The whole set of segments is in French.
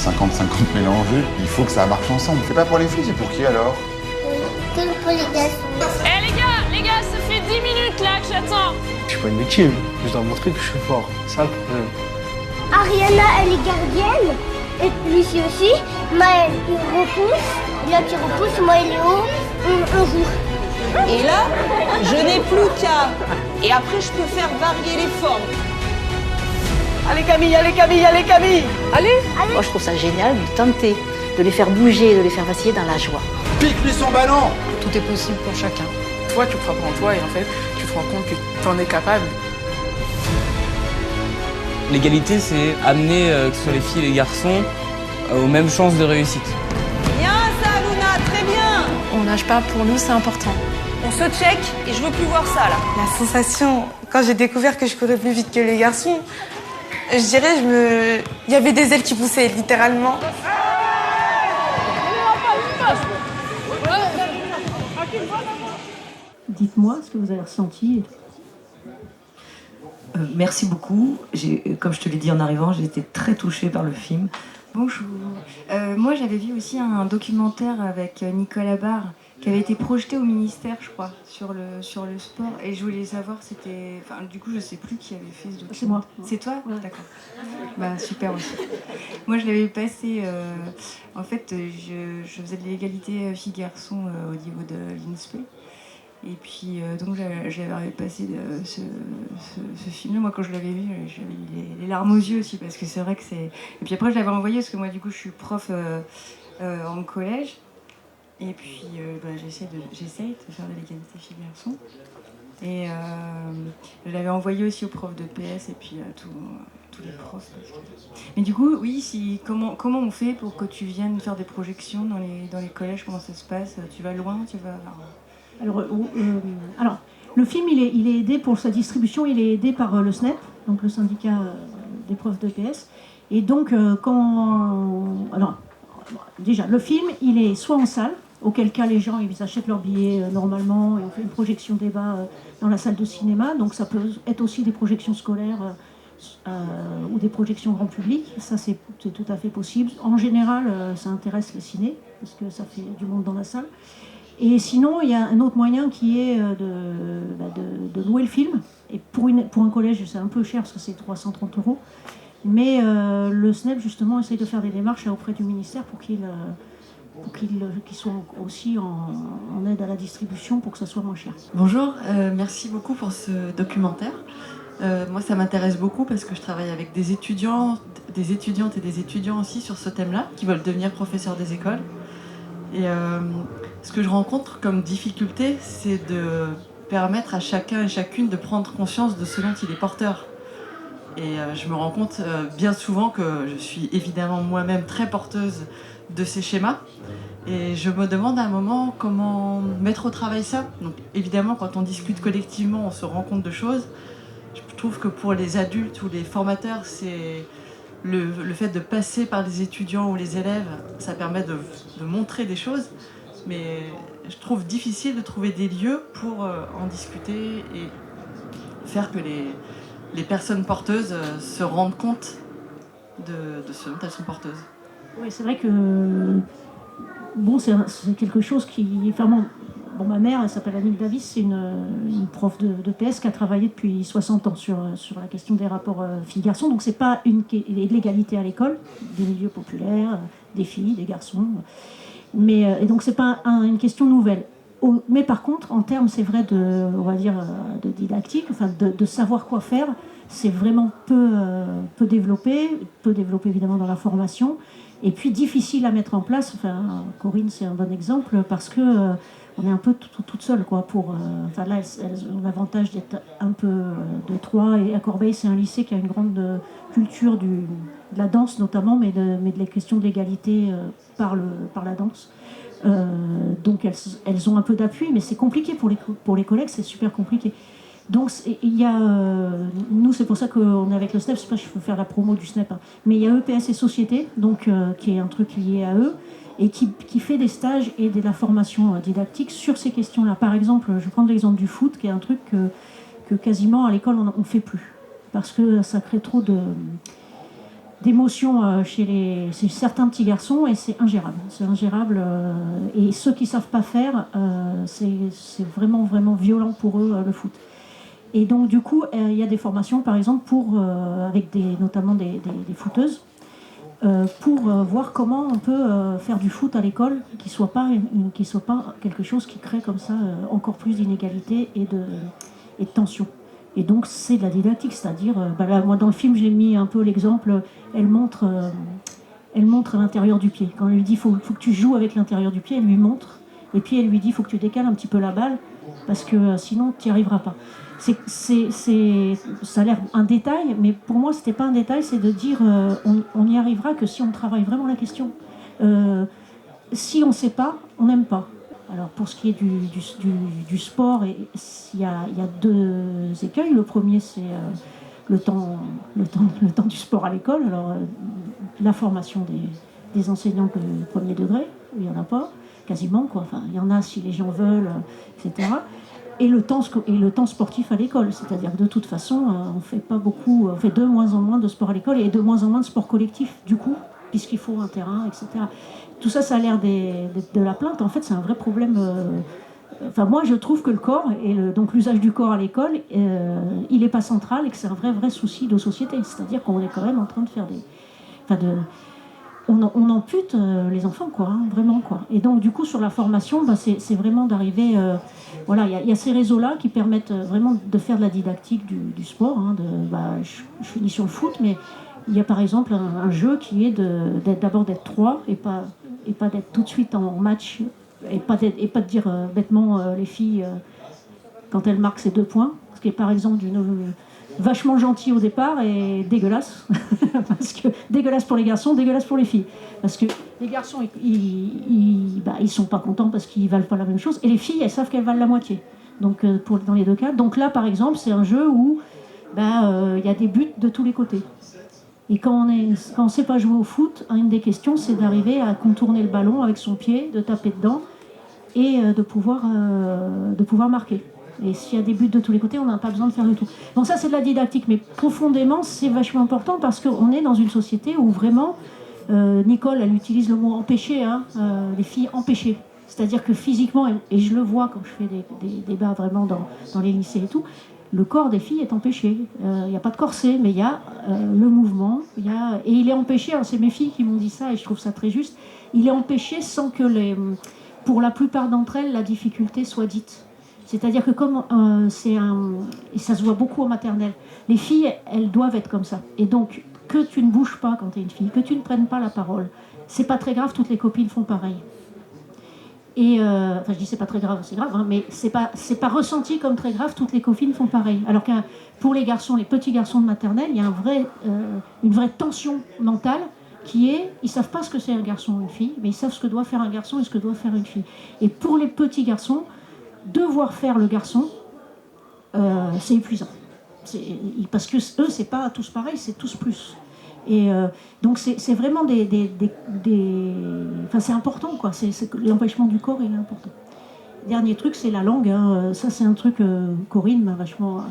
50-50 mélangés. Il faut que ça marche ensemble. C'est pas pour les filles, c'est pour qui alors? Que pour les garçons. Eh les gars, ça fait 10 minutes là que j'attends. Je suis pas une victime, je dois montrer que je suis fort. C'est ça le problème. Ariana, elle est gardienne. Et Lucie aussi. Maël, il repousse. Là, tu repousses. Moi, il est haut. On joue. Et là, je n'ai plus qu'à. Et après, je peux faire varier les formes. Allez Camille, allez Camille, allez Camille. Allez. Moi, je trouve ça génial de tenter de les faire bouger, de les faire vaciller dans la joie. Pique-lui son ballon! Tout est possible pour chacun. Toi, tu crois pas en toi et en fait, tu te rends compte que t'en es capable. L'égalité, c'est amener, que ce soit les filles et les garçons, aux mêmes chances de réussite. Bien ça, Luna, très bien. On nage pas, pour nous, c'est important. On se check et je veux plus voir ça là. La sensation, quand j'ai découvert que je courais plus vite que les garçons, je dirais, il y avait des ailes qui poussaient, littéralement. Dites-moi ce que vous avez ressenti. Merci beaucoup. Comme je te l'ai dit en arrivant, j'ai été très touchée par le film. Bonjour. Moi, j'avais vu aussi un documentaire avec Nicolas Barre qui avait été projeté au ministère, je crois, sur le sport. Et je voulais savoir, c'était... Enfin, du coup, je sais plus qui avait fait ce documentaire. C'est moi. C'est toi ? Ouais. D'accord. Bah, super aussi. Moi, je l'avais passé... en fait, je faisais de l'égalité filles-garçons au niveau de l'INSPE. Et puis, donc, j'avais passé ce film-là. Moi, quand je l'avais vu, j'avais les larmes aux yeux aussi, parce que c'est vrai que c'est... Et puis après, je l'avais envoyé, parce que moi, du coup, je suis prof en collège. Et puis, j'essaie de faire de l'égalité filles-garçons. Et je l'avais envoyé aussi aux profs de PS et puis à tous les profs. Mais du coup, oui, comment on fait pour que tu viennes faire des projections dans les collèges? Comment ça se passe? Tu vas loin? Alors, le film, il est aidé pour sa distribution, il est aidé par le SNEP, donc le syndicat des profs de PS. Et donc, alors, déjà, le film, il est soit en salle, auquel cas les gens ils achètent leur billet normalement, et on fait une projection débat dans la salle de cinéma. Donc ça peut être aussi des projections scolaires ou des projections grand public. Ça, c'est tout à fait possible. En général, ça intéresse les ciné, parce que ça fait du monde dans la salle. Et sinon, il y a un autre moyen qui est de louer le film. Et pour un collège, c'est un peu cher, parce que c'est 330 €. Mais le SNEP, justement, essaye de faire des démarches auprès du ministère pour qu'ils soient aussi en aide à la distribution pour que ça soit moins cher. Bonjour, merci beaucoup pour ce documentaire. Moi, ça m'intéresse beaucoup parce que je travaille avec des étudiantes et des étudiants aussi sur ce thème-là, qui veulent devenir professeurs des écoles. Et ce que je rencontre comme difficulté, c'est de permettre à chacun et chacune de prendre conscience de ce dont il est porteur. Et je me rends compte bien souvent que je suis évidemment moi-même très porteuse de ces schémas. Et je me demande à un moment comment mettre au travail ça. Donc évidemment, quand on discute collectivement, on se rend compte de choses. Je trouve que pour les adultes ou les formateurs, c'est le fait de passer par les étudiants ou les élèves, ça permet de montrer des choses. Mais je trouve difficile de trouver des lieux pour en discuter et faire que les personnes porteuses se rendent compte de ce dont elles sont porteuses. Oui, c'est vrai que c'est quelque chose qui est vraiment... Bon, ma mère, elle s'appelle Annick Davis, c'est une prof de PS qui a travaillé depuis 60 ans sur la question des rapports filles-garçons. Donc c'est pas l'égalité à l'école, des milieux populaires, des filles, des garçons. Et donc c'est pas une question nouvelle. Mais par contre, en termes, c'est vrai, de didactique, enfin de savoir quoi faire, c'est vraiment peu développé évidemment dans la formation, et puis difficile à mettre en place. Enfin, Corinne, c'est un bon exemple, parce que on est un peu toute seule, quoi. Là, elles ont l'avantage d'être un peu de Troyes, et à Corbeil, c'est un lycée qui a une grande culture de la danse notamment, mais de la question de l'égalité par la danse. Donc elles ont un peu d'appui, mais c'est compliqué pour les collègues, c'est super compliqué. Donc il y a nous, c'est pour ça qu'on est avec le SNEP, je sais pas si je peux faire la promo du SNEP, hein, mais il y a EPS et Société, donc qui est un truc lié à eux, et qui fait des stages et de la formation didactique sur ces questions-là. Par exemple, je prends l'exemple du foot, qui est un truc que quasiment à l'école on fait plus, parce que ça crée trop d'émotion chez certains petits garçons et c'est ingérable. C'est ingérable et ceux qui ne savent pas faire, c'est vraiment, vraiment violent pour eux le foot. Et donc du coup, il y a des formations par exemple avec notamment des footeuses pour voir comment on peut faire du foot à l'école qui soit pas quelque chose qui crée comme ça encore plus d'inégalités et de tension. Et donc c'est de la didactique, c'est-à-dire, là, moi dans le film j'ai mis un peu l'exemple, elle montre l'intérieur du pied. Quand elle lui dit faut que tu joues avec l'intérieur du pied, elle lui montre, et puis elle lui dit faut que tu décales un petit peu la balle, parce que sinon tu n'y arriveras pas. Ça a l'air un détail, mais pour moi c'était pas un détail, c'est de dire on n'y arrivera que si on travaille vraiment la question. Si on ne sait pas, on n'aime pas. Alors pour ce qui est du sport, il y a deux écueils. Le premier, c'est le temps du sport à l'école. Alors la formation des enseignants de premier degré, il n'y en a pas, quasiment, quoi. Enfin, il y en a si les gens veulent, etc. Et le temps sportif à l'école. C'est-à-dire que de toute façon, on fait de moins en moins de sport à l'école et de moins en moins de sport collectif, du coup, puisqu'il faut un terrain, etc. Tout ça, ça a l'air de la plainte. En fait, c'est un vrai problème. Enfin, moi, je trouve que le corps, et donc l'usage du corps à l'école, il n'est pas central et que c'est un vrai souci de société. C'est-à-dire qu'on est quand même en train de faire on ampute les enfants, quoi, hein, vraiment, quoi. Et donc, du coup, sur la formation, c'est vraiment d'arriver... voilà, il y a ces réseaux-là qui permettent vraiment de faire de la didactique du sport. Hein, je finis sur le foot, mais il y a par exemple un jeu qui est d'abord d'être 3 et pas d'être tout de suite en match et pas de dire bêtement les filles quand elles marquent ces 2 points, ce qui est par exemple vachement gentil au départ et dégueulasse parce que dégueulasse pour les garçons, dégueulasse pour les filles, parce que les garçons ils sont pas contents parce qu'ils valent pas la même chose et les filles elles savent qu'elles valent la moitié, donc dans les 2 cas. Donc là par exemple c'est un jeu où y a des buts de tous les côtés. Et quand on ne sait pas jouer au foot, une des questions, c'est d'arriver à contourner le ballon avec son pied, de taper dedans et de pouvoir marquer. Et s'il y a des buts de tous les côtés, on n'a pas besoin de faire le tout. Donc ça, c'est de la didactique, mais profondément, c'est vachement important parce qu'on est dans une société où vraiment, Nicole, elle utilise le mot empêcher, hein, les filles empêchées. C'est-à-dire que physiquement, et je le vois quand je fais des débats vraiment dans les lycées et tout, le corps des filles est empêché. Il n'y a pas de corset, mais il y a le mouvement. Et il est empêché, alors c'est mes filles qui m'ont dit ça et je trouve ça très juste, il est empêché sans que pour la plupart d'entre elles, la difficulté soit dite. C'est-à-dire que comme et ça se voit beaucoup en maternelle, les filles, elles doivent être comme ça. Et donc, que tu ne bouges pas quand tu es une fille, que tu ne prennes pas la parole, c'est pas très grave, toutes les copines font pareil. Et je dis c'est pas très grave, c'est grave, hein, mais c'est pas ressenti comme très grave, toutes les copines font pareil. Alors que pour les garçons, les petits garçons de maternelle, il y a une vraie tension mentale qui est, ils savent pas ce que c'est un garçon ou une fille, mais ils savent ce que doit faire un garçon et ce que doit faire une fille. Et pour les petits garçons, devoir faire le garçon, c'est épuisant. Parce que eux, c'est pas tous pareil, c'est tous plus. Et donc c'est vraiment enfin c'est important, quoi. L'empêchement du corps, il est important. Dernier truc, c'est la langue, hein. Ça c'est un truc, Corinne m'a vachement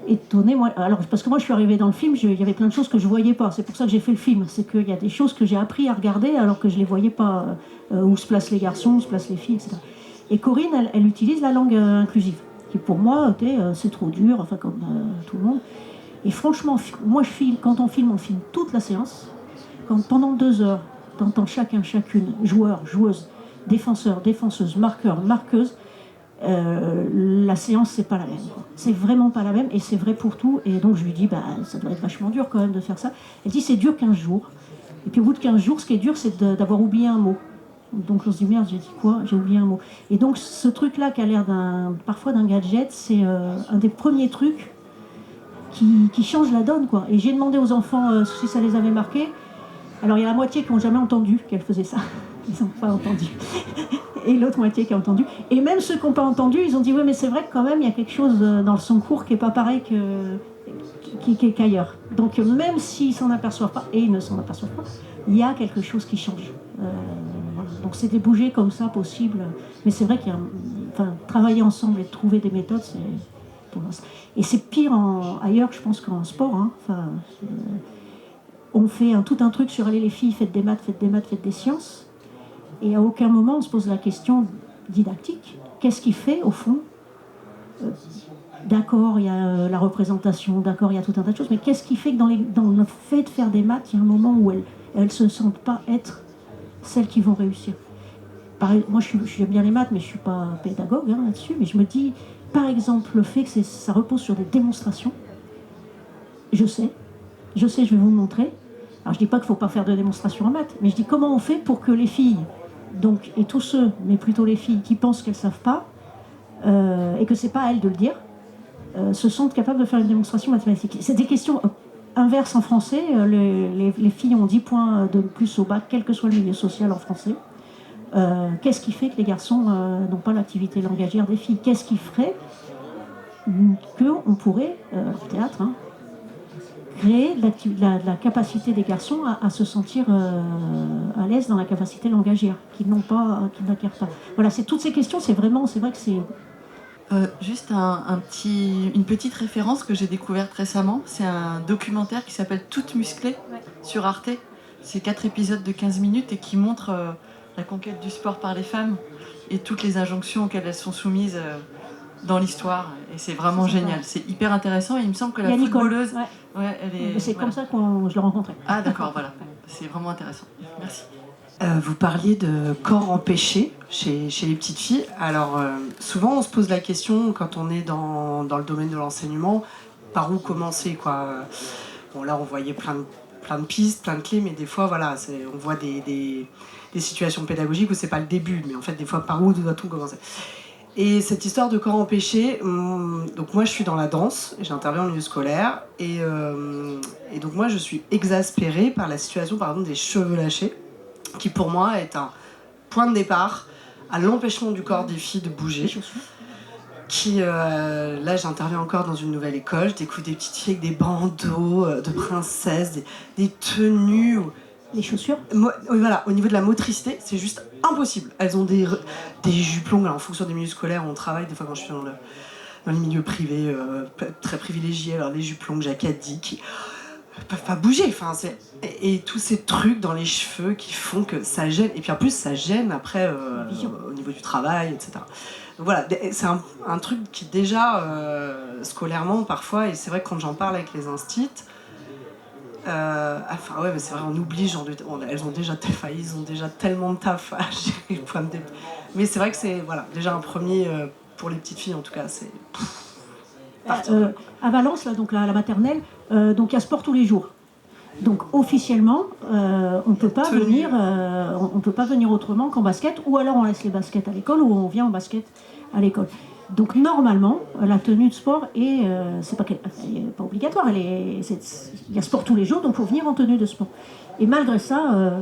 étonnée, moi. Alors parce que moi je suis arrivée dans le film, il y avait plein de choses que je voyais pas, c'est pour ça que j'ai fait le film, c'est qu'il y a des choses que j'ai appris à regarder alors que je les voyais pas, où se placent les garçons, où se placent les filles, etc. Et Corinne, elle utilise la langue inclusive, qui pour moi, c'est trop dur, enfin comme tout le monde. Et franchement, moi quand on filme toute la séance. Quand pendant 2 heures, t'entends chacune, joueur, joueuse, défenseur, défenseuse, marqueur, marqueuse, la séance, c'est pas la même, quoi. C'est vraiment pas la même, et c'est vrai pour tout. Et donc je lui dis, ça doit être vachement dur quand même de faire ça. Elle dit, c'est dur 15 jours. Et puis au bout de 15 jours, ce qui est dur, c'est d'avoir oublié un mot. Donc on se dit, merde, j'ai dit quoi ? J'ai oublié un mot. Et donc ce truc-là qui a l'air parfois d'un gadget, c'est un des premiers trucs qui change la donne, quoi. Et j'ai demandé aux enfants si ça les avait marqués. Alors il y a la moitié qui n'ont jamais entendu qu'elle faisait ça. Ils n'ont pas entendu. Et l'autre moitié qui a entendu. Et même ceux qui n'ont pas entendu, ils ont dit, oui, mais c'est vrai que quand même, il y a quelque chose dans son cours qui n'est pas pareil qu'ailleurs. Donc même s'ils ne s'en aperçoivent pas, et ils ne s'en aperçoivent pas, il y a quelque chose qui change. Donc c'est des bouger comme ça possible. Mais c'est vrai qu'il y a travailler ensemble et trouver des méthodes, c'est pour moi. Et c'est pire ailleurs, je pense, qu'en sport. Hein. on fait tout un truc sur allez les filles, faites des maths, faites des sciences, et à aucun moment on se pose la question didactique. Qu'est-ce qui fait au fond d'accord, il y a la représentation, d'accord, il y a tout un tas de choses, mais qu'est-ce qui fait que dans le fait de faire des maths, il y a un moment où elles ne se sentent pas être celles qui vont réussir. Moi, j'aime bien les maths, mais je ne suis pas pédagogue là-dessus, mais je me dis, par exemple, le fait que ça repose sur des démonstrations, je sais, je vais vous le montrer. Alors, je ne dis pas qu'il ne faut pas faire de démonstrations en maths, mais je dis comment on fait pour que les filles, donc, et tous ceux, mais plutôt les filles qui pensent qu'elles ne savent pas, et que ce n'est pas à elles de le dire, se sentent capables de faire une démonstration mathématique. C'est des questions inverses en français. Les filles ont 10 points de plus au bac, quel que soit le milieu social en français. Qu'est-ce qui fait que les garçons n'ont pas l'activité langagière des filles? Qu'est-ce qui ferait qu'on pourrait, au théâtre, créer la capacité des garçons à se sentir à l'aise dans la capacité langagière, qu'ils n'acquièrent pas. Voilà, c'est toutes ces questions, c'est vrai que c'est... Juste une petite référence que j'ai découverte récemment. C'est un documentaire qui s'appelle Toutes musclées sur Arte. C'est 4 épisodes de 15 minutes et qui montre la conquête du sport par les femmes et toutes les injonctions auxquelles elles sont soumises dans l'histoire. Et c'est vraiment génial. C'est hyper intéressant et il me semble que la footballeuse... Ouais, elle est... C'est comme ça que je l'ai rencontrée. Ah d'accord, voilà. C'est vraiment intéressant. Merci. Vous parliez de corps empêché chez les petites filles. Alors, souvent, on se pose la question, quand on est dans le domaine de l'enseignement, par où commencer, quoi. Bon, là, on voyait plein de pistes, plein de clés, mais des fois, voilà, on voit des situations pédagogiques où c'est pas le début, mais en fait, des fois, par où doit-on commencer? Et cette histoire de corps empêché, donc moi, je suis dans la danse, j'interviens en milieu scolaire, et donc moi, je suis exaspérée par la situation, par exemple, des cheveux lâchés, qui pour moi est un point de départ à l'empêchement du corps des filles de bouger. Là j'interviens encore dans une nouvelle école, je découvre des petites filles avec des bandeaux de princesses, des tenues. Les chaussures. Voilà, au niveau de la motricité, c'est juste impossible. Elles ont des jupes longues, alors en fonction des milieux scolaires, on travaille des fois quand je suis dans les milieux privés très privilégiés, alors les jupes longues, Jacadi, qui peuvent pas bouger, enfin et tous ces trucs dans les cheveux qui font que ça gêne, et puis en plus ça gêne après au niveau du travail, etc. Donc voilà, c'est un truc qui déjà scolairement parfois, et c'est vrai que quand j'en parle avec les instits, enfin ouais, mais c'est vrai, on oublie, elles ont déjà ils ont déjà tellement de taf à gérer, mais c'est vrai que c'est voilà, déjà un premier pour les petites filles en tout cas, c'est à Valence, là, donc la maternelle, donc il y a sport tous les jours. Donc officiellement, on peut pas venir autrement qu'en basket, ou alors on laisse les baskets à l'école, ou on vient en basket à l'école. Donc normalement, la tenue de sport c'est pas obligatoire. Il y a sport tous les jours, donc il faut venir en tenue de sport. Et malgré ça,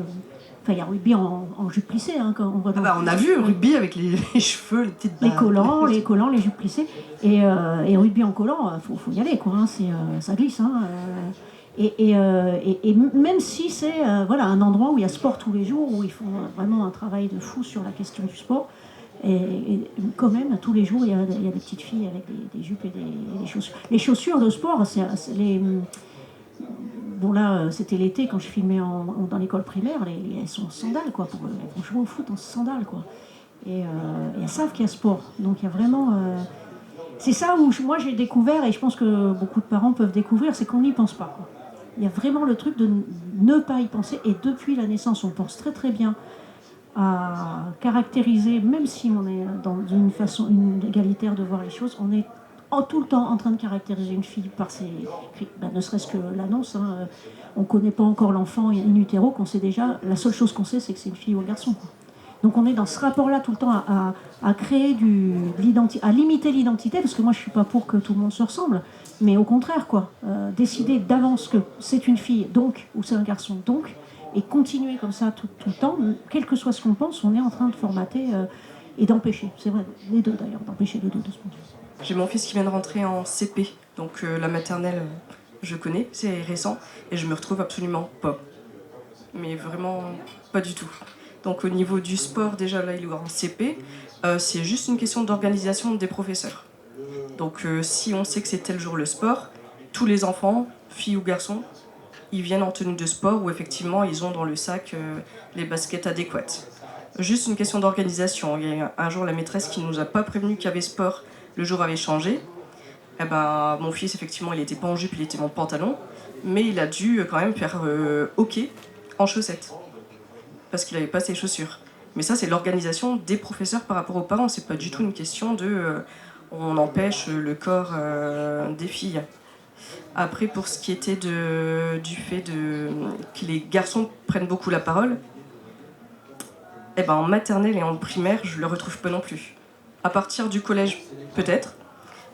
il y a rugby en jupe plissée. Quand on voit on a vu rugby avec les cheveux, les petites les collants, les jupes plissées. Et rugby en collant, faut y aller, quoi. Ça glisse. Et même si c'est un endroit où il y a sport tous les jours, où ils font vraiment un travail de fou sur la question du sport, et quand même, tous les jours, il y a des petites filles avec des jupes et des chaussures. Les chaussures de sport, bon là, c'était l'été quand je filmais dans l'école primaire, elles sont en sandales, quoi. Elles vont jouer au foot en sandales, quoi. Et elles savent qu'il y a sport. Donc il y a vraiment... c'est ça où moi j'ai découvert, et je pense que beaucoup de parents peuvent découvrir, c'est qu'on n'y pense pas, quoi. Il y a vraiment le truc de ne pas y penser. Et depuis la naissance, on pense très très bien à caractériser, même si on est dans une façon égalitaire de voir les choses, on est tout le temps en train de caractériser une fille par ses cris. Ne serait-ce que l'annonce, on ne connaît pas encore l'enfant in utero, qu'on sait déjà, la seule chose qu'on sait, c'est que c'est une fille ou un garçon, quoi. Donc on est dans ce rapport-là tout le temps à créer à limiter l'identité, parce que moi je ne suis pas pour que tout le monde se ressemble, mais au contraire, quoi. Décider d'avance que c'est une fille, donc, ou c'est un garçon, donc, et continuer comme ça tout le temps, quel que soit ce qu'on pense, on est en train de formater et d'empêcher, c'est vrai, les deux d'ailleurs, d'empêcher les deux de se penser. J'ai mon fils qui vient de rentrer en CP, donc la maternelle, je connais, c'est récent, et je me retrouve absolument pas. Mais vraiment pas du tout. Donc au niveau du sport, déjà là il est en CP, c'est juste une question d'organisation des professeurs. Donc si on sait que c'est tel jour le sport, tous les enfants, filles ou garçons, ils viennent en tenue de sport où effectivement ils ont dans le sac les baskets adéquates. Juste une question d'organisation. Il y a un jour la maîtresse qui nous a pas prévenu qu'il y avait sport, le jour avait changé. Eh ben, mon fils effectivement il était pas en jupe, il était en pantalon, mais il a dû quand même faire hockey en chaussettes parce qu'il avait pas ses chaussures. Mais ça c'est l'organisation des professeurs par rapport aux parents, c'est pas du tout une question de on empêche le corps des filles. Après, pour ce qui était du fait que les garçons prennent beaucoup la parole, eh ben, en maternelle et en primaire, je le retrouve pas non plus. À partir du collège, peut-être,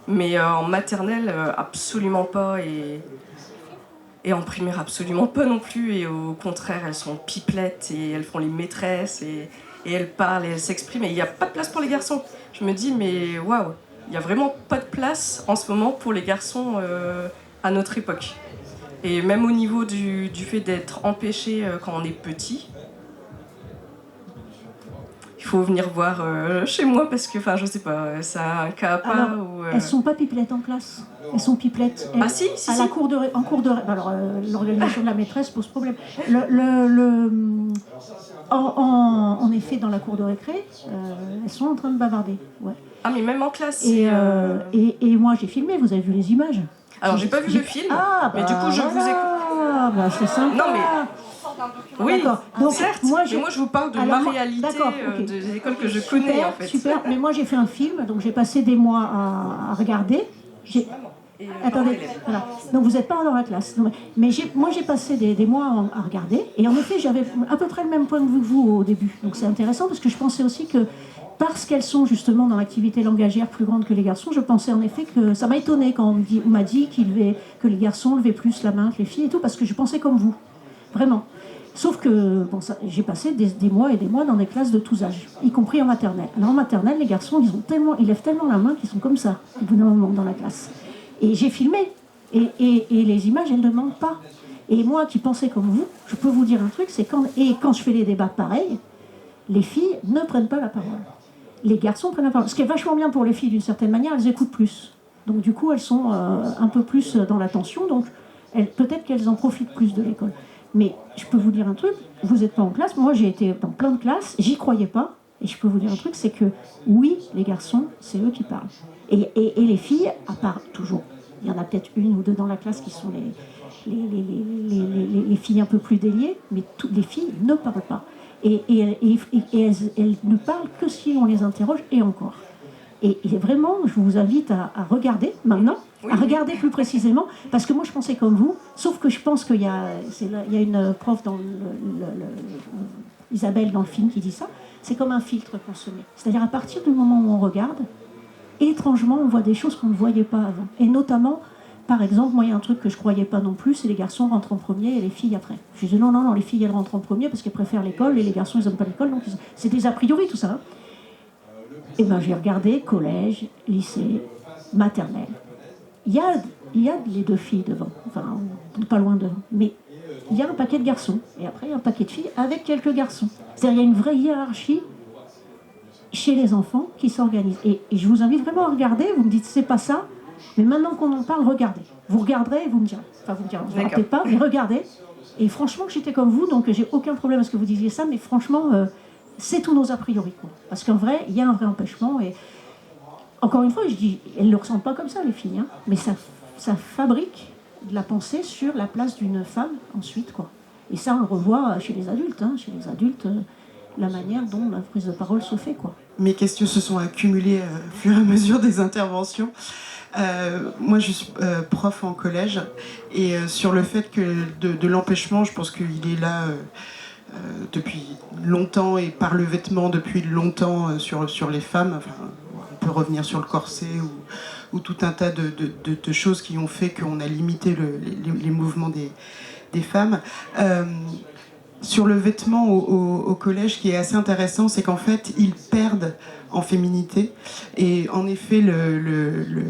mais en maternelle, absolument pas, et en primaire, absolument pas non plus. Et au contraire, elles sont pipelettes et elles font les maîtresses et elles parlent et elles s'expriment. Et il n'y a pas de place pour les garçons. Je me dis, mais waouh, il n'y a vraiment pas de place en ce moment pour les garçons à notre époque. Et même au niveau du fait d'être empêché quand on est petit, il faut venir voir chez moi parce que, enfin, je sais pas, ça a un cas à part. Elles sont pas pipelettes en classe. Elles sont pipelettes. Ah si. En cours de alors l'organisation de la maîtresse pose problème. En effet, dans la cour de récré, elles sont en train de bavarder. Ouais. Ah mais même en classe. Et moi j'ai filmé. Vous avez vu les images? Alors j'ai pas vu le film, mais du coup je vous écoute. Ah bah c'est sympa. Non mais. Oui, donc, certes, moi, mais moi je vous parle de ma réalité, des écoles que je connais en fait. Super, mais moi j'ai fait un film, donc j'ai passé des mois à regarder. Attendez, voilà. Donc vous n'êtes pas dans la classe. Non, mais moi j'ai passé des mois à regarder, et en effet j'avais à peu près le même point de vue que vous au début. Donc c'est intéressant parce que je pensais aussi que parce qu'elles sont justement dans l'activité langagière plus grande que les garçons, je pensais en effet que ça m'a étonné quand on m'a dit que les garçons levaient plus la main que les filles et tout, parce que je pensais comme vous, vraiment. Sauf que j'ai passé des mois et des mois dans des classes de tous âges, y compris en maternelle. Alors en maternelle, les garçons, ils lèvent tellement la main qu'ils sont comme ça, au bout d'un moment dans la classe. Et j'ai filmé, et les images, elles ne mentent pas. Et moi qui pensais comme vous, je peux vous dire un truc, c'est quand je fais les débats pareils, les filles ne prennent pas la parole. Les garçons prennent la parole. Ce qui est vachement bien pour les filles d'une certaine manière, elles écoutent plus. Donc du coup, elles sont un peu plus dans l'attention, donc peut-être qu'elles en profitent plus de l'école. Mais je peux vous dire un truc, vous n'êtes pas en classe, moi j'ai été dans plein de classes, j'y croyais pas, et je peux vous dire un truc, c'est que oui, les garçons, c'est eux qui parlent. Et les filles, à part toujours, il y en a peut-être une ou deux dans la classe qui sont les filles un peu plus déliées, mais toutes les filles ne parlent pas. Et elles ne parlent que si on les interroge, et encore. Et vraiment, je vous invite à regarder maintenant, à regarder plus précisément, parce que moi je pensais comme vous, sauf que je pense qu'il y a une prof dans Isabelle dans le film qui dit ça, c'est comme un filtre qu'on se met. C'est-à-dire à partir du moment où on regarde, étrangement on voit des choses qu'on ne voyait pas avant. Et notamment, par exemple, moi il y a un truc que je ne croyais pas non plus, c'est les garçons rentrent en premier et les filles après. Je disais non, les filles elles rentrent en premier parce qu'elles préfèrent l'école et les garçons ils n'aiment pas l'école, donc c'est des a priori tout ça. Hein. Et bien j'ai regardé collège, lycée, maternelle. Il y a les deux filles devant, enfin pas loin devant, mais il y a un paquet de garçons, et après il y a un paquet de filles avec quelques garçons. C'est-à-dire il y a une vraie hiérarchie chez les enfants qui s'organisent. Et je vous invite vraiment à regarder, vous me dites c'est pas ça, mais maintenant qu'on en parle, regardez. Vous regarderez et vous me direz. Enfin vous me direz, vous ne ratez pas, mais regardez. Et franchement j'étais comme vous, donc j'ai aucun problème à ce que vous disiez ça, mais franchement c'est tous nos a priori. Quoi. Parce qu'en vrai, il y a un vrai empêchement, et encore une fois, je dis, elles ne le ressentent pas comme ça, les filles, hein, mais ça fabrique de la pensée sur la place d'une femme ensuite, quoi. Et ça, on le revoit chez les adultes, hein, la manière dont la prise de parole se fait, quoi. Mes questions se sont accumulées au fur et à mesure des interventions. Moi, je suis prof en collège, et sur le fait que de l'empêchement, je pense qu'il est là depuis longtemps, et par le vêtement depuis longtemps sur les femmes. Enfin, on peut revenir sur le corset ou tout un tas de choses qui ont fait qu'on a limité les mouvements des femmes. Sur le vêtement au collège, ce qui est assez intéressant, c'est qu'en fait, ils perdent en féminité. Et en effet, le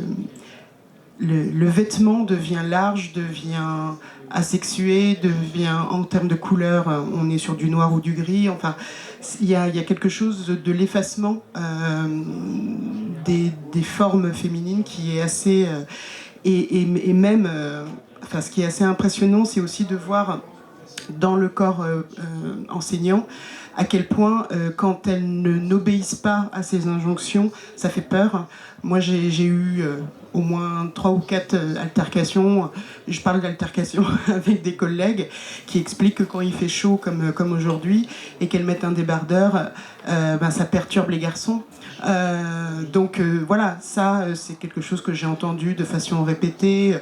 vêtement devient large, devient asexué, devient, en termes de couleur, on est sur du noir ou du gris. Enfin, il y a quelque chose de l'effacement des formes féminines qui est assez... Et même, ce qui est assez impressionnant, c'est aussi de voir dans le corps enseignant à quel point, quand elles n'obéissent pas à ces injonctions, ça fait peur. Moi, j'ai eu au moins 3 ou 4 altercations. Je parle d'altercations avec des collègues qui expliquent que quand il fait chaud, comme aujourd'hui, et qu'elles mettent un débardeur, ça perturbe les garçons. Donc voilà, ça c'est quelque chose que j'ai entendu de façon répétée.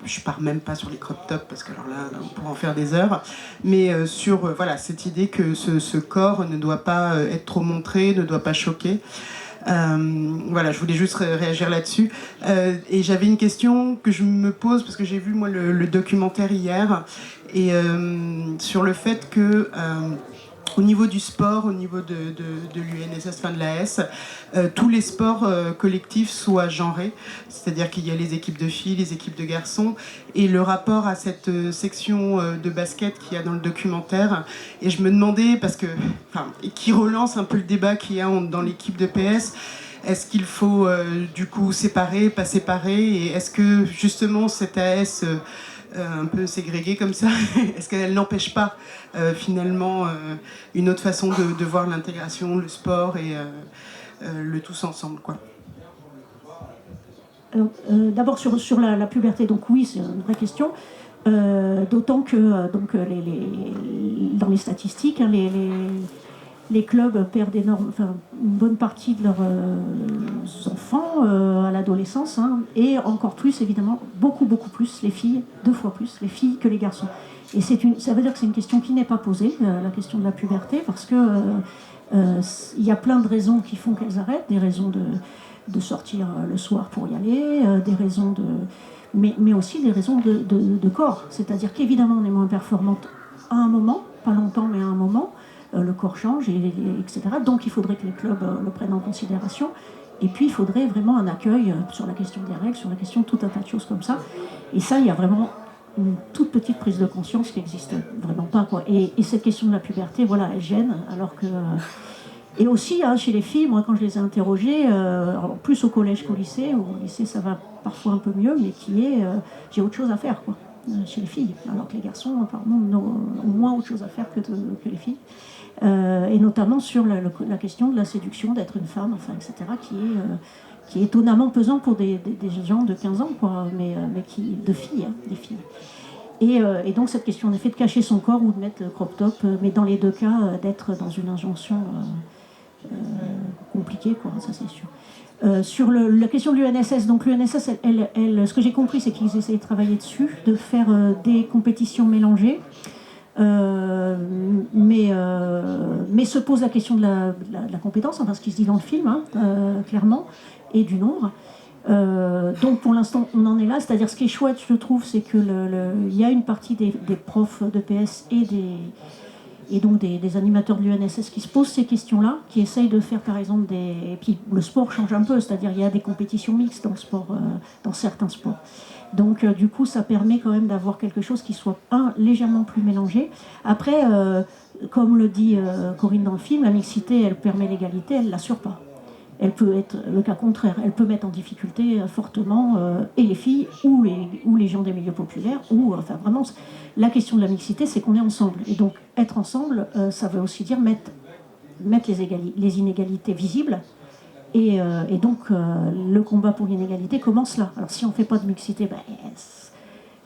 Je pars même pas sur les crop tops parce que alors là on pourra en faire des heures, mais sur voilà cette idée que ce corps ne doit pas être trop montré, ne doit pas choquer. Voilà, je voulais juste réagir là-dessus. Et j'avais une question que je me pose parce que j'ai vu moi le documentaire hier et sur le fait que au niveau du sport, au niveau de l'UNSS, de l'AS, tous les sports collectifs soient genrés, c'est-à-dire qu'il y a les équipes de filles, les équipes de garçons, et le rapport à cette section de basket qu'il y a dans le documentaire. Et je me demandais, qui relance un peu le débat qu'il y a dans l'équipe de PS, est-ce qu'il faut du coup séparer, pas séparer, et est-ce que justement cette AS un peu ségrégée comme ça, est-ce qu'elle n'empêche pas finalement une autre façon de voir l'intégration, le sport et le tous ensemble, quoi. Alors, d'abord sur la puberté, donc oui, c'est une vraie question, d'autant que dans les statistiques, hein, les clubs perdent une bonne partie de leurs enfants à l'adolescence, hein, et encore plus, évidemment, beaucoup plus les filles, 2 fois plus les filles que les garçons. Et ça veut dire que c'est une question qui n'est pas posée, la question de la puberté, parce que il y a plein de raisons qui font qu'elles arrêtent, des raisons de sortir le soir pour y aller, des raisons mais aussi des raisons de corps. C'est-à-dire qu'évidemment, on est moins performante à un moment, pas longtemps, mais à un moment. Le corps change, etc. Donc il faudrait que les clubs le prennent en considération. Et puis il faudrait vraiment un accueil sur la question des règles, sur la question de tout un tas de choses comme ça. Et ça, il y a vraiment une toute petite prise de conscience qui n'existe vraiment pas, quoi. Et cette question de la puberté, voilà, elle gêne, alors que... Et aussi, hein, chez les filles, moi quand je les ai interrogées, plus au collège qu'au lycée, au lycée ça va parfois un peu mieux, mais j'ai autre chose à faire, quoi, chez les filles, alors que les garçons apparemment ont moins autre chose à faire que les filles. Et notamment sur la question de la séduction, d'être une femme, etc., qui est étonnamment pesant pour des gens de 15 ans, quoi, mais des filles. Et donc cette question en effet de cacher son corps ou de mettre le crop top, mais dans les 2 cas d'être dans une injonction compliquée, quoi, ça c'est sûr. Sur la question de l'UNSS, donc l'UNSS, ce que j'ai compris, c'est qu'ils essaient de travailler dessus, de faire des compétitions mélangées. Mais se pose la question de la compétence, enfin ce qui se dit dans le film, hein, clairement, et du nombre. Donc pour l'instant on en est là, c'est-à-dire ce qui est chouette, je trouve, c'est que il y a une partie des profs de PS et donc des animateurs de l'UNSS qui se posent ces questions-là, qui essayent de faire par exemple et puis le sport change un peu, c'est-à-dire il y a des compétitions mixtes dans le sport, dans certains sports. Donc du coup ça permet quand même d'avoir quelque chose qui soit légèrement plus mélangé. Après, comme le dit Corinne dans le film, la mixité elle permet l'égalité, elle ne l'assure pas. Elle peut être le cas contraire, elle peut mettre en difficulté fortement et les filles ou les gens des milieux populaires, vraiment la question de la mixité c'est qu'on est ensemble. Et donc être ensemble ça veut aussi dire mettre les inégalités visibles. Et donc le combat pour l'inégalité commence là. Alors si on ne fait pas de mixité,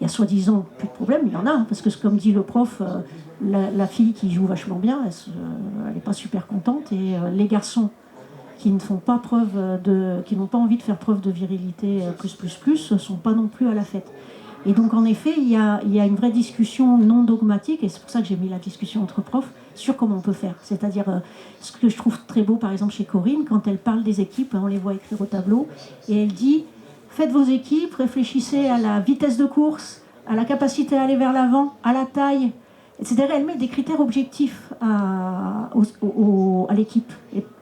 il y a soi-disant plus de problème, il y en a, parce que comme dit le prof, la fille qui joue vachement bien, elle n'est pas super contente, et les garçons qui ne font pas qui n'ont pas envie de faire preuve de virilité plus, sont pas non plus à la fête. Et donc en effet, il y a une vraie discussion non dogmatique, et c'est pour ça que j'ai mis la discussion entre profs, sur comment on peut faire. C'est-à-dire, ce que je trouve très beau par exemple chez Corinne, quand elle parle des équipes, on les voit écrire au tableau, et elle dit, faites vos équipes, réfléchissez à la vitesse de course, à la capacité à aller vers l'avant, à la taille, etc. Elle met des critères objectifs à l'équipe,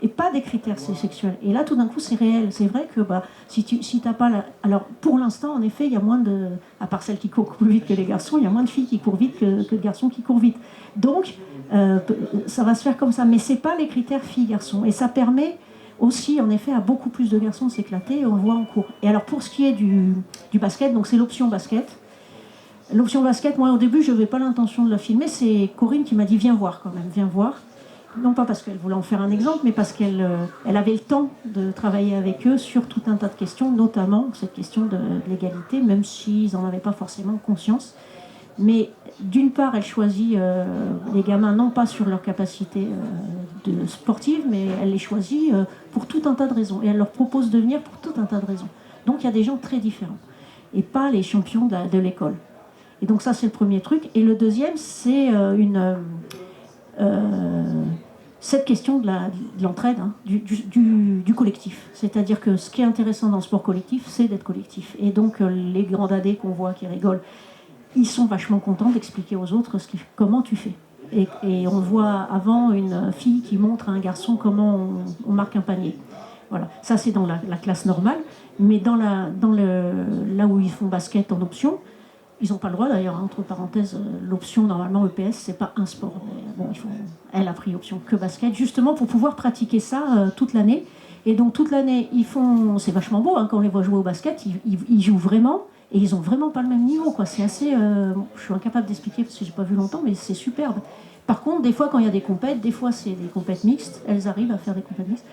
et pas des critères sexuels. Et là, tout d'un coup, c'est réel. C'est vrai que si t'as pas alors, pour l'instant, en effet, il y a moins de... À part celles qui courent plus vite que les garçons, il y a moins de filles qui courent vite que de garçons qui courent vite. Donc, ça va se faire comme ça. Mais c'est pas les critères filles-garçons. Et ça permet aussi, en effet, a beaucoup plus de garçons s'éclater, on le voit en cours. Et alors, pour ce qui est du basket, donc c'est l'option basket. L'option basket, moi, au début, je n'avais pas l'intention de la filmer. C'est Corinne qui m'a dit, viens voir quand même, viens voir. Non pas parce qu'elle voulait en faire un exemple, mais parce qu'elle avait le temps de travailler avec eux sur tout un tas de questions, notamment cette question de l'égalité, même s'ils n'en avaient pas forcément conscience. Mais d'une part, elle choisit les gamins, non pas sur leur capacité sportive, mais elle les choisit pour tout un tas de raisons. Et elle leur propose de venir pour tout un tas de raisons. Donc il y a des gens très différents. Et pas les champions de l'école. Et donc ça, c'est le premier truc. Et le deuxième, c'est cette question de l'entraide, hein, du collectif. C'est-à-dire que ce qui est intéressant dans le sport collectif, c'est d'être collectif. Et donc les grands dadés qu'on voit qui rigolent, ils sont vachement contents d'expliquer aux autres comment tu fais. Et on voit avant une fille qui montre à un garçon comment on marque un panier. Voilà, ça c'est dans la classe normale, mais là où ils font basket en option, ils n'ont pas le droit d'ailleurs, hein, entre parenthèses, l'option normalement EPS c'est pas un sport. Mais bon, elle a pris option que basket, justement pour pouvoir pratiquer ça toute l'année. Et donc toute l'année, c'est vachement beau hein, quand on les voit jouer au basket, ils jouent vraiment. Et ils n'ont vraiment pas le même niveau, quoi. C'est assez... je suis incapable d'expliquer parce que j'ai pas vu longtemps, mais c'est superbe. Par contre, des fois, quand il y a des compètes, des fois, c'est des compètes mixtes. Elles arrivent à faire des compètes mixtes.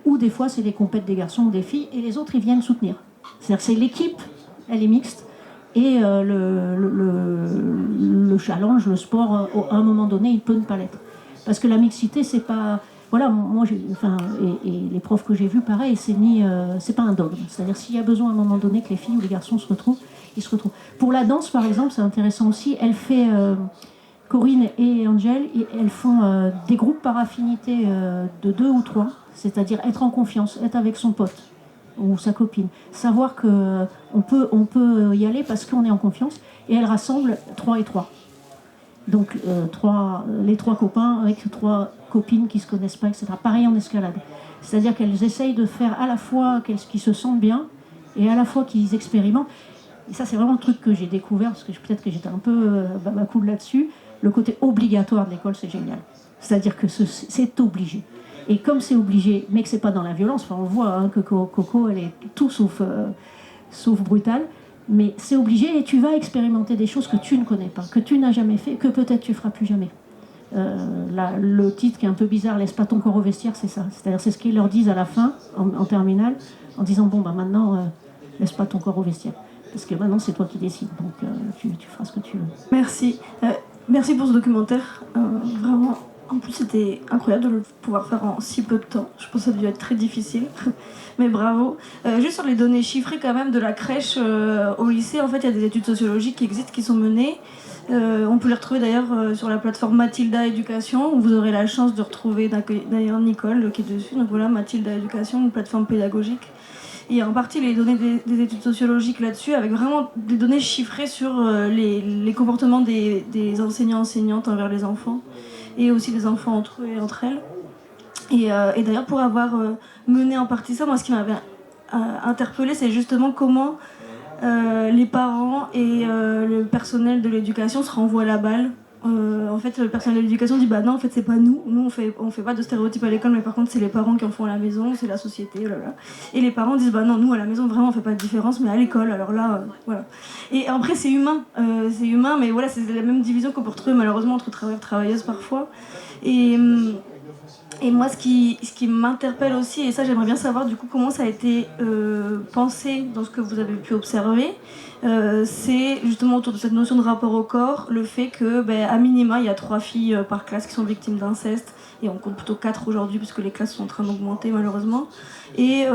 Ou des fois, c'est des compètes des garçons ou des filles. Et les autres, ils viennent soutenir. C'est-à-dire que c'est l'équipe, elle est mixte. Et le challenge, le sport, à un moment donné, il peut ne pas l'être. Parce que la mixité, c'est pas... Voilà, moi, et les profs que j'ai vus, pareil, c'est pas un dogme. C'est-à-dire, s'il y a besoin à un moment donné que les filles ou les garçons se retrouvent, ils se retrouvent. Pour la danse, par exemple, c'est intéressant aussi, Corinne et Angel, elles font des groupes par affinité de 2 ou 3, c'est-à-dire être en confiance, être avec son pote ou sa copine, savoir qu'on peut y aller parce qu'on est en confiance, et elles rassemblent 3 et 3. Donc les 3 copains avec 3 copines qui ne se connaissent pas, etc. Pareil en escalade. C'est-à-dire qu'elles essayent de faire à la fois qu'ils se sentent bien et à la fois qu'ils expérimentent. Et ça, c'est vraiment le truc que j'ai découvert, parce que peut-être que j'étais un peu babacool là-dessus. Le côté obligatoire de l'école, c'est génial. C'est-à-dire que c'est obligé. Et comme c'est obligé, mais que c'est pas dans la violence, on voit hein, que Coco, elle est tout sauf brutale, mais c'est obligé et tu vas expérimenter des choses que tu ne connais pas, que tu n'as jamais fait, que peut-être tu feras plus jamais. Le titre qui est un peu bizarre, laisse pas ton corps au vestiaire, c'est ça. C'est-à-dire c'est ce qu'ils leur disent à la fin, en terminale, en disant bon maintenant laisse pas ton corps au vestiaire, parce que maintenant c'est toi qui décides, donc tu feras ce que tu veux. Merci, merci pour ce documentaire, vraiment. En plus, c'était incroyable de le pouvoir faire en si peu de temps. Je pense que ça a dû être très difficile, mais bravo. Juste sur les données chiffrées quand même de la crèche au lycée, en fait, il y a des études sociologiques qui existent, qui sont menées. On peut les retrouver d'ailleurs sur la plateforme Mathilda Éducation, où vous aurez la chance de retrouver d'ailleurs Nicole qui est dessus. Donc voilà, Mathilda Éducation, une plateforme pédagogique. Et en partie les données des études sociologiques là-dessus, avec vraiment des données chiffrées sur les comportements des enseignants-enseignantes envers les enfants, et aussi des enfants entre eux et entre elles. Et d'ailleurs, pour avoir mené en partie ça, moi ce qui m'avait interpellée, c'est justement comment les parents et le personnel de l'éducation se renvoient la balle. En fait, le personnel de l'éducation dit bah non, en fait c'est pas nous on fait pas de stéréotypes à l'école, mais par contre c'est les parents qui en font à la maison, c'est la société, blablabla. Et les parents disent bah non, nous à la maison vraiment on fait pas de différence, mais à l'école alors là voilà. Et après c'est humain, mais voilà, c'est la même division qu'on peut retrouver malheureusement entre travailleurs et travailleuses parfois. Et moi ce qui m'interpelle aussi, et ça j'aimerais bien savoir du coup comment ça a été pensé dans ce que vous avez pu observer, c'est justement autour de cette notion de rapport au corps, le fait que à minima il y a 3 filles par classe qui sont victimes d'inceste, et on compte plutôt 4 aujourd'hui puisque les classes sont en train d'augmenter malheureusement, et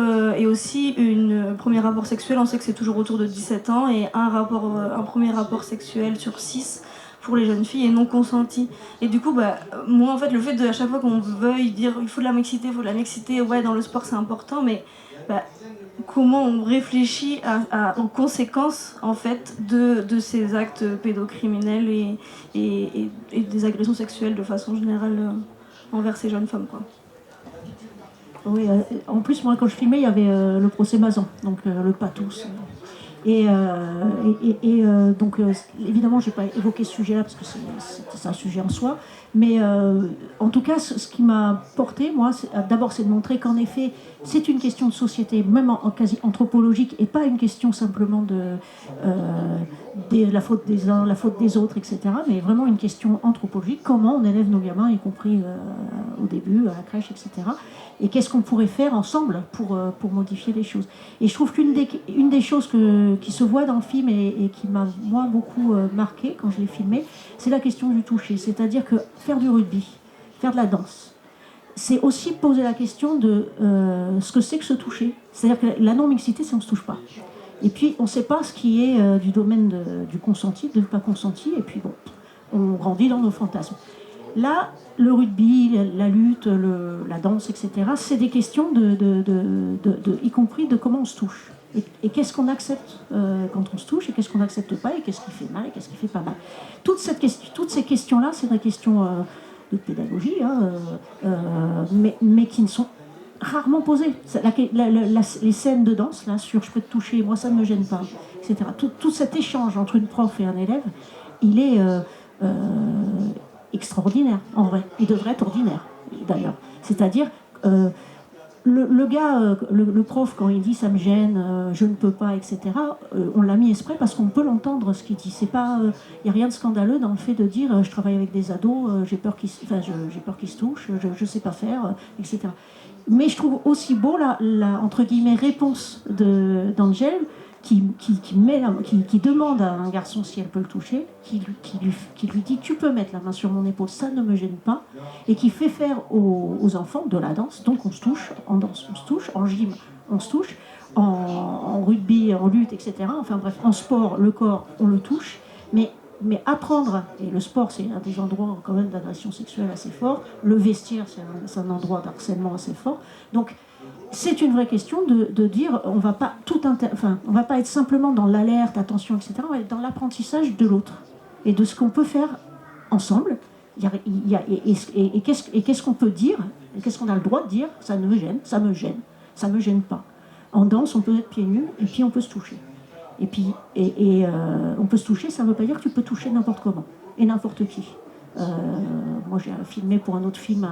aussi un premier rapport sexuel, on sait que c'est toujours autour de 17 ans, et un premier rapport sexuel sur 6 pour les jeunes filles et non consenties. Et du coup, moi en fait, le fait de à chaque fois qu'on veuille dire il faut de la mixité, ouais dans le sport c'est important, mais comment on réfléchit aux conséquences en fait de ces actes pédocriminels et des agressions sexuelles de façon générale envers ces jeunes femmes, quoi. Oui, en plus moi quand je filmais il y avait le procès Mazan, donc le pas tous. Donc, évidemment, je n'ai pas évoqué ce sujet-là parce que c'est un sujet en soi. Mais en tout cas, ce qui m'a porté, moi, d'abord, c'est de montrer qu'en effet, c'est une question de société, même en quasi anthropologique, et pas une question simplement de la faute des uns, la faute des autres, etc. Mais vraiment une question anthropologique. Comment on élève nos gamins, y compris au début, à la crèche, etc. Et qu'est-ce qu'on pourrait faire ensemble pour modifier les choses. Et je trouve qu'une des choses qui se voit dans le film et qui m'a, moi, beaucoup marqué quand je l'ai filmé, c'est la question du toucher. C'est-à-dire que faire du rugby, faire de la danse, c'est aussi poser la question de ce que c'est que se toucher. C'est-à-dire que la non-mixité, c'est on ne se touche pas. Et puis, on ne sait pas ce qui est du domaine du consenti, de pas consenti, et puis bon, on grandit dans nos fantasmes. Là, le rugby, la lutte, la danse, etc., c'est des questions y compris de comment on se touche. Et qu'est-ce qu'on accepte quand on se touche, et qu'est-ce qu'on n'accepte pas, et qu'est-ce qui fait mal, et qu'est-ce qui fait pas mal. Toutes ces questions-là, c'est des questions de pédagogie, mais qui ne sont rarement posées. Les scènes de danse, là, sur « je peux te toucher, moi ça ne me gêne pas », etc. Tout cet échange entre une prof et un élève, il est extraordinaire, en vrai. Il devrait être ordinaire, d'ailleurs. C'est-à-dire, le gars, le prof, quand il dit « ça me gêne, je ne peux pas », etc., on l'a mis exprès parce qu'on peut l'entendre, ce qu'il dit. Il n'y a rien de scandaleux dans le fait de dire « je travaille avec des ados, j'ai peur qu'ils se touchent, je ne sais pas faire, etc. » Mais je trouve aussi beau la entre guillemets, réponse d'Angel, qui demande à un garçon si elle peut le toucher, qui lui dit « tu peux mettre la main sur mon épaule, ça ne me gêne pas », et qui fait faire aux enfants de la danse. Donc on se touche, en danse on se touche, en gym on se touche, en rugby, en lutte, etc. Enfin bref, en sport, le corps, on le touche, mais apprendre, et le sport c'est un des endroits quand même d'agression sexuelle assez fort, le vestiaire c'est un endroit d'harcèlement assez fort, donc c'est une vraie question de dire on va pas on va pas être simplement dans l'alerte, attention, etc. On va être dans l'apprentissage de l'autre et de ce qu'on peut faire ensemble. Et qu'est-ce qu'on peut dire, et qu'est-ce qu'on a le droit de dire, ça me gêne, ça me gêne pas. En danse, on peut être pieds nus et puis on peut se toucher. Et puis on peut se toucher, ça ne veut pas dire que tu peux toucher n'importe comment et n'importe qui. Moi j'ai filmé pour un autre film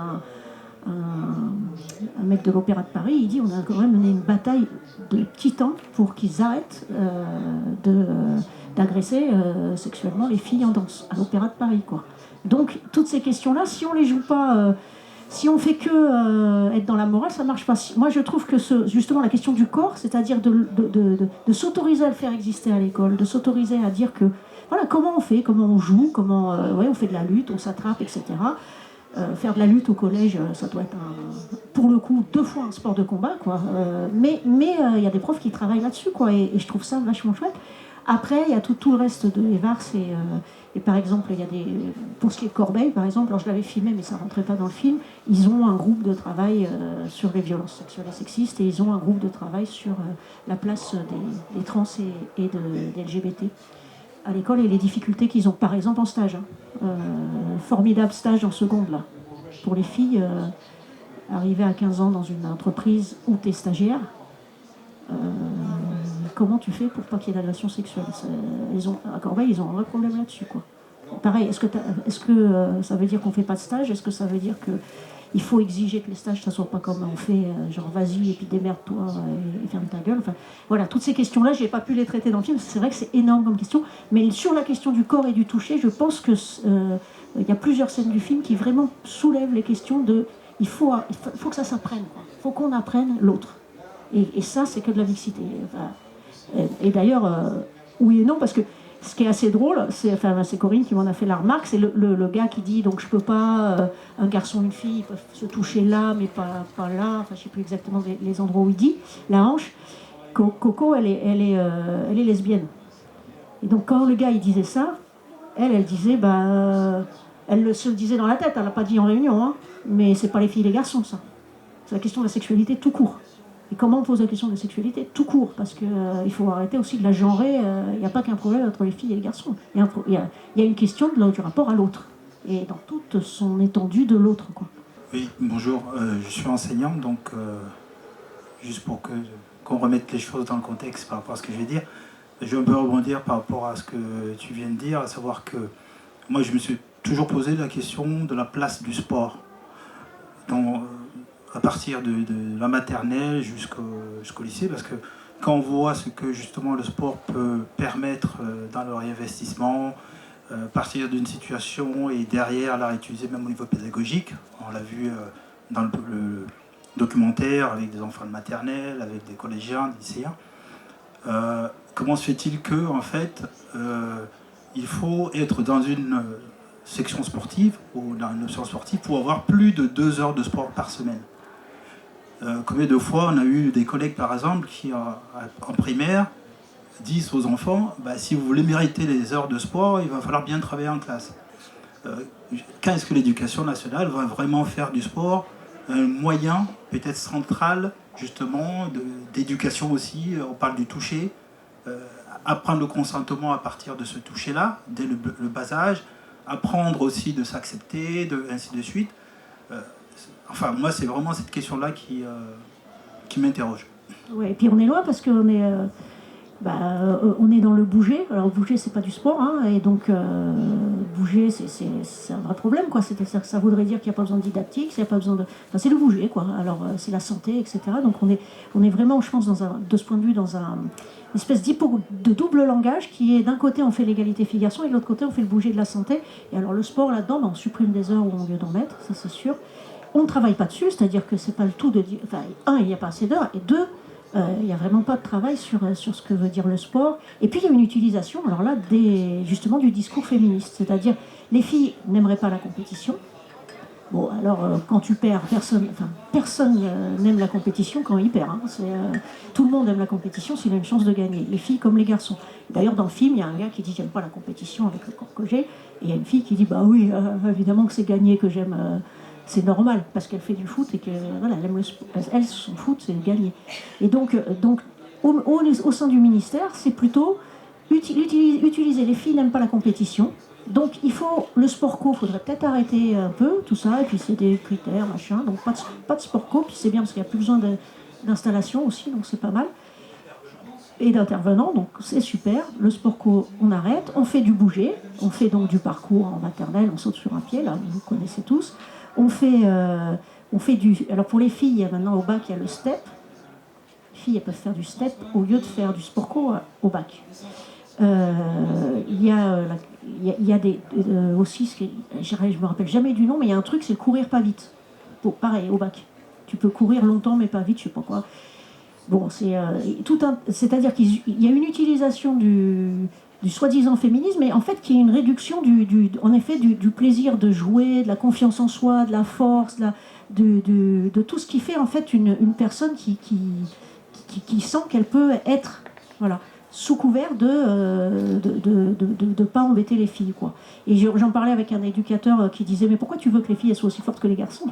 un mec de l'Opéra de Paris, il dit on a quand même mené une bataille de titans pour qu'ils arrêtent d'agresser sexuellement les filles en danse à l'Opéra de Paris, quoi. Donc toutes ces questions-là, si on les joue pas, si on fait que être dans la morale, ça marche pas. Moi je trouve que justement la question du corps, c'est-à-dire de s'autoriser à le faire exister à l'école, de s'autoriser à dire que voilà comment on fait, comment on joue, comment on fait de la lutte, on s'attrape, etc. Faire de la lutte au collège, ça doit être pour le coup 2 fois un sport de combat, quoi. Mais il y a des profs qui travaillent là-dessus, quoi, et je trouve ça vachement chouette. Après, il y a tout le reste de Evars et par exemple, il y a pour ce qui est de Corbeil, par exemple, alors je l'avais filmé, mais ça rentrait pas dans le film. Ils ont un groupe de travail sur les violences sexuelles et sexistes, et ils ont un groupe de travail sur la place des trans et des LGBT à l'école et les difficultés qu'ils ont, par exemple en stage. Formidable stage en seconde, là. Pour les filles, arrivées à 15 ans dans une entreprise où tu es stagiaire, comment tu fais pour pas qu'il y ait d'agression sexuelle? À Corbeil, ils ont un vrai problème là-dessus, quoi. Pareil, est-ce que ça veut dire qu'on fait pas de stage? Est-ce que ça veut dire qu'il faut exiger que les stages, ça soit pas comme on fait, genre vas-y et puis démerde-toi et ferme ta gueule? Enfin, voilà, toutes ces questions-là, j'ai pas pu les traiter dans le film, parce que c'est vrai que c'est énorme comme question, mais sur la question du corps et du toucher, je pense que il y a plusieurs scènes du film qui vraiment soulèvent les questions de il faut que ça s'apprenne, quoi. Il faut qu'on apprenne l'autre. Et ça, c'est que de la mixité. Enfin, et d'ailleurs, oui et non, parce que ce qui est assez drôle, c'est Corinne qui m'en a fait la remarque, c'est le gars qui dit donc je peux pas, un garçon, une fille, ils peuvent se toucher là, mais pas là, enfin je sais plus exactement les endroits où il dit, la hanche. Coco, elle est lesbienne. Et donc quand le gars il disait ça, elle disait, elle se le disait dans la tête, elle l'a pas dit en réunion, hein, mais c'est pas les filles et les garçons, ça. C'est la question de la sexualité tout court. Et comment on pose la question de la sexualité tout court? Parce qu'il faut arrêter aussi de la genrer. Il n'y a pas qu'un problème entre les filles et les garçons. Il y a une question du rapport à l'autre. Et dans toute son étendue de l'autre, quoi. Oui, bonjour. Je suis enseignant, donc juste pour qu'on remette les choses dans le contexte par rapport à ce que je vais dire. Je vais un peu rebondir par rapport à ce que tu viens de dire, à savoir que moi je me suis toujours posé la question de la place du sport. À partir de la maternelle jusqu'au lycée, parce que quand on voit ce que justement le sport peut permettre dans le réinvestissement, partir d'une situation et derrière la réutiliser même au niveau pédagogique, on l'a vu dans le documentaire avec des enfants de maternelle, avec des collégiens, des lycéens, comment se fait-il que en fait il faut être dans une section sportive ou dans une option sportive pour avoir plus de 2 heures de sport par semaine? Combien de fois on a eu des collègues par exemple qui en primaire disent aux enfants si vous voulez mériter les heures de sport, il va falloir bien travailler en classe. Quand est-ce que l'éducation nationale va vraiment faire du sport un moyen peut-être central justement d'éducation aussi? On parle du toucher, apprendre le consentement à partir de ce toucher-là dès le bas âge, apprendre aussi de s'accepter, ainsi de suite. Enfin, moi, c'est vraiment cette question-là qui m'interroge. Ouais, et puis on est loin parce qu'on est, on est dans le bouger. Alors bouger, c'est pas du sport, hein, et donc bouger, c'est un vrai problème, quoi. C'est-à-dire que ça voudrait dire qu'il n'y a pas besoin de didactique, s'il n'y a pas besoin de, c'est le bouger, quoi. Alors c'est la santé, etc. Donc on est vraiment, je pense, de ce point de vue, dans une espèce de double langage qui est d'un côté on fait l'égalité filles-garçons et de l'autre côté on fait le bouger de la santé. Et alors le sport là-dedans, on supprime des heures au lieu d'en mettre, ça c'est sûr. On ne travaille pas dessus, c'est-à-dire que c'est pas le tout de dire... Enfin, il n'y a pas assez d'heures, et 2, il n'y a vraiment pas de travail sur ce que veut dire le sport. Et puis il y a une utilisation, alors là, justement du discours féministe, c'est-à-dire les filles n'aimeraient pas la compétition. Bon, alors quand tu perds, personne n'aime la compétition quand il perd. Hein. Tout le monde aime la compétition s'il a une chance de gagner, les filles comme les garçons. D'ailleurs, dans le film, il y a un gars qui dit « j'aime pas la compétition avec le corps que j'ai », et il y a une fille qui dit « bah oui, évidemment que c'est gagner que j'aime... c'est normal, parce qu'elle fait du foot et qu'elle aime le sport. Elle, son foot, c'est gagner. Et donc au sein du ministère, c'est plutôt utiliser. Les filles n'aiment pas la compétition. Donc il faut, le sport co, il faudrait peut-être arrêter un peu tout ça, et puis c'est des critères, machin. Donc pas de sport co, puis c'est bien parce qu'il n'y a plus besoin d'installation aussi, donc c'est pas mal. Et d'intervenants, donc c'est super. Le sport co, on arrête, on fait du bouger, on fait donc du parcours en maternelle, on saute sur un pied, là, vous connaissez tous. On fait du... Alors pour les filles, maintenant au bac, il y a le step. Les filles, elles peuvent faire du step au lieu de faire du sport co au bac. Il y a des... aussi, je me rappelle jamais du nom, mais il y a un truc, c'est le courir pas vite. Bon, pareil, au bac. Tu peux courir longtemps, mais pas vite, je sais pas quoi. Bon, c'est-à-dire qu'il y a une utilisation du soi-disant féminisme, mais en fait qui est une réduction du plaisir de jouer, de la confiance en soi, de la force, de tout ce qui fait en fait une personne qui sent qu'elle peut être, voilà, sous couvert de pas embêter les filles, quoi. Et j'en parlais avec un éducateur qui disait « mais pourquoi tu veux que les filles elles soient aussi fortes que les garçons ?»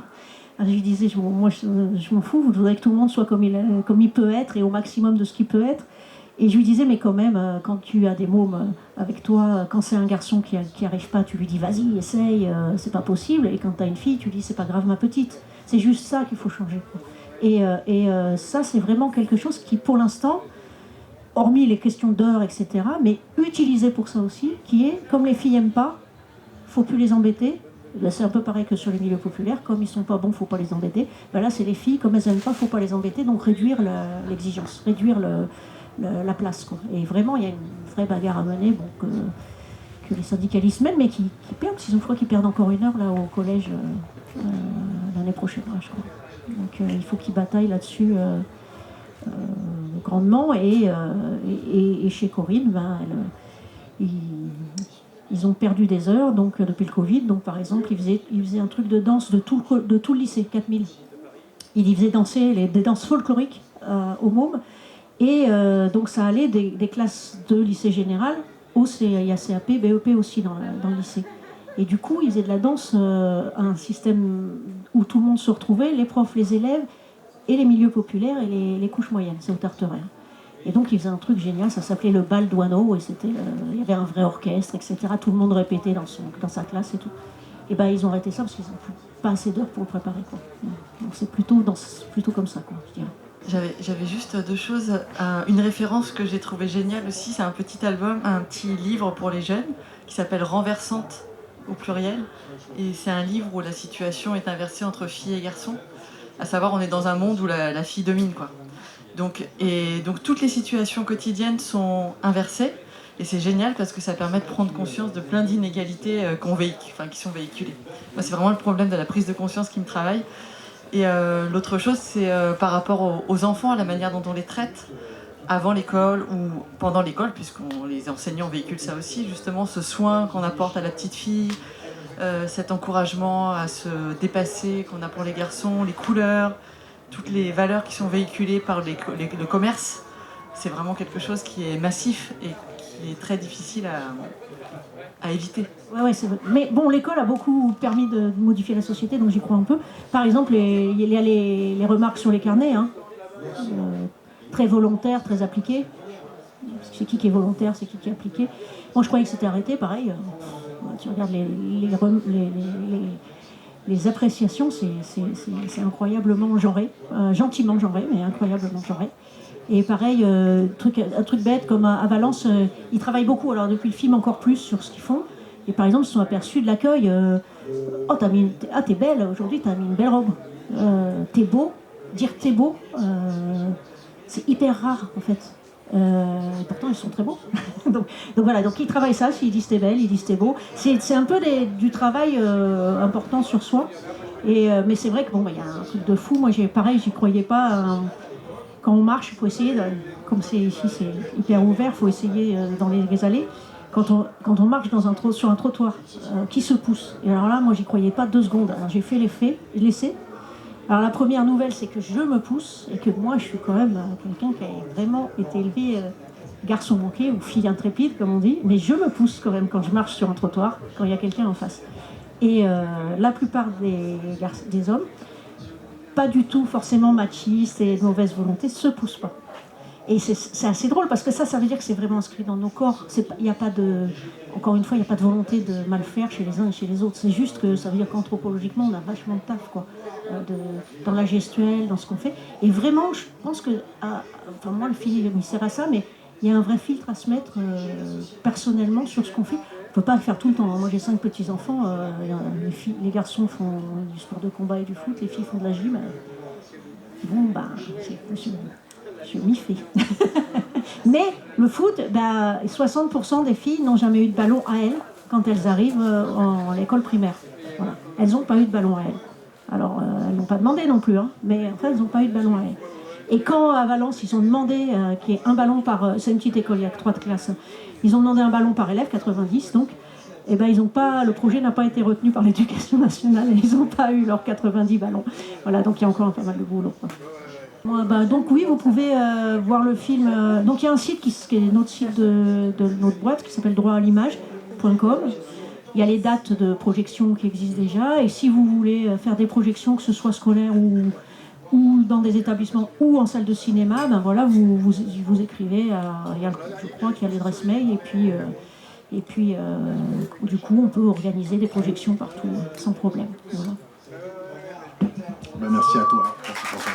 Alors je lui disais « moi je m'en fous, je voudrais que tout le monde soit comme il peut être et au maximum de ce qu'il peut être. » Et je lui disais, mais quand même, quand tu as des mômes avec toi, quand c'est un garçon qui arrive pas, tu lui dis, vas-y, essaye, c'est pas possible. Et quand tu as une fille, tu lui dis, c'est pas grave, ma petite. C'est juste ça qu'il faut changer. Et ça, c'est vraiment quelque chose qui, pour l'instant, hormis les questions d'heures, etc., mais utilisé pour ça aussi, qui est, comme les filles n'aiment pas, faut plus les embêter. Là, c'est un peu pareil que sur les milieux populaires, comme ils sont pas bons, faut pas les embêter. Ben là, c'est les filles, comme elles n'aiment pas, faut pas les embêter, donc réduire l'exigence, réduire la place, quoi. Et vraiment il y a une vraie bagarre à mener, bon, que les syndicalistes mènent, mais qui perdent, je crois qu'ils perdent encore 1 heure là au collège l'année prochaine, je crois. Donc il faut qu'ils bataillent là-dessus grandement, et chez Corinne, ils ont perdu des heures donc depuis le Covid. Donc par exemple ils faisaient un truc de danse de tout le lycée 4000. Ils y faisaient danser des danses folkloriques aux mômes. Et donc ça allait des classes de lycée général au CAP, BEP aussi dans le lycée. Et du coup, ils faisaient de la danse, un système où tout le monde se retrouvait, les profs, les élèves, et les milieux populaires et les couches moyennes, c'est au Tarteret. Et donc ils faisaient un truc génial, ça s'appelait le bal d'Ouaneau, et il y avait un vrai orchestre, etc. Tout le monde répétait dans sa classe et tout. Et ben ils ont arrêté ça parce qu'ils n'ont pas assez d'heures pour le préparer, quoi. Donc c'est plutôt comme ça, quoi, je dirais. J'avais juste deux choses. Une référence que j'ai trouvée géniale aussi, c'est un petit album, un petit livre pour les jeunes qui s'appelle Renversante au pluriel. Et c'est un livre où la situation est inversée entre filles et garçons. À savoir, on est dans un monde où la fille domine, quoi. Donc toutes les situations quotidiennes sont inversées. Et c'est génial parce que ça permet de prendre conscience de plein d'inégalités qui sont véhiculées. Moi, c'est vraiment le problème de la prise de conscience qui me travaille. Et l'autre chose, c'est par rapport aux enfants, à la manière dont on les traite avant l'école ou pendant l'école, puisque les enseignants véhiculent ça aussi, justement, ce soin qu'on apporte à la petite fille, cet encouragement à se dépasser qu'on a pour les garçons, les couleurs, toutes les valeurs qui sont véhiculées par le commerce. C'est vraiment quelque chose qui est massif et qui est très difficile à éviter. Ouais, c'est vrai. Mais bon, l'école a beaucoup permis de modifier la société, donc j'y crois un peu. Par exemple, il y a les remarques sur les carnets, hein. Très volontaires, très appliquées. C'est qui est volontaire, c'est qui est appliqué. Moi, je croyais que c'était arrêté, pareil. Tu regardes les appréciations, c'est incroyablement genré. Gentiment genré, mais incroyablement genré. Et pareil, un truc bête, comme à Valence, ils travaillent beaucoup, alors depuis le film encore plus sur ce qu'ils font. Et par exemple, ils se sont aperçus de l'accueil. Oh, t'es belle, aujourd'hui t'as mis une belle robe. T'es beau, dire t'es beau, c'est hyper rare en fait. Pourtant ils sont très beaux. donc voilà, donc ils travaillent ça, s'ils disent t'es belle, ils disent t'es beau. C'est un peu du travail important sur soi. Mais c'est vrai que bon, y a un truc de fou. Moi j'y croyais pas. Quand on marche, il faut essayer, comme ici c'est hyper ouvert, il faut essayer dans les allées. Quand on marche sur un trottoir, qui se pousse. Et alors là, moi, j'y croyais pas 2 secondes. Alors j'ai fait l'essai. Alors la première nouvelle, c'est que je me pousse et que moi, je suis quand même quelqu'un qui a vraiment été élevé garçon manqué ou fille intrépide, comme on dit. Mais je me pousse quand même quand je marche sur un trottoir, quand il y a quelqu'un en face. Et la plupart des hommes, pas du tout forcément machistes et de mauvaise volonté, se poussent pas. Et c'est assez drôle parce que ça veut dire que c'est vraiment inscrit dans nos corps. Encore une fois, il n'y a pas de volonté de mal faire chez les uns et chez les autres. C'est juste que ça veut dire qu'anthropologiquement, on a vachement de taf, quoi, dans la gestuelle, dans ce qu'on fait. Et vraiment, je pense que, moi, le film il sert à ça, mais il y a un vrai filtre à se mettre personnellement sur ce qu'on fait. On ne peut pas le faire tout le temps. Moi, j'ai 5 petits-enfants. Les garçons font du sport de combat et du foot, les filles font de la gym. Je m'y fais. Mais le foot, 60% des filles n'ont jamais eu de ballon à elles quand elles arrivent à l'école primaire. Voilà. Elles n'ont pas eu de ballon à elles. Alors, elles n'ont pas demandé non plus, hein, mais en fait, elles n'ont pas eu de ballon à elles. Et quand à Valence, ils ont demandé qu'il y ait un ballon par... c'est une petite école, il y a que 3 classes. Ils ont demandé un ballon par élève, 90 donc. Et le projet n'a pas été retenu par l'éducation nationale et ils n'ont pas eu leurs 90 ballons. Voilà, donc il y a encore pas mal de boulot, quoi. Donc oui, vous pouvez voir le film. Donc il y a un site qui est notre site de notre boîte qui s'appelle droital'image.com. Il y a les dates de projection qui existent déjà. Et si vous voulez faire des projections, que ce soit scolaires ou dans des établissements ou en salle de cinéma, vous écrivez. Je crois qu'il y a l'adresse mail et puis du coup on peut organiser des projections partout sans problème. Voilà. Merci à toi. Merci pour ça.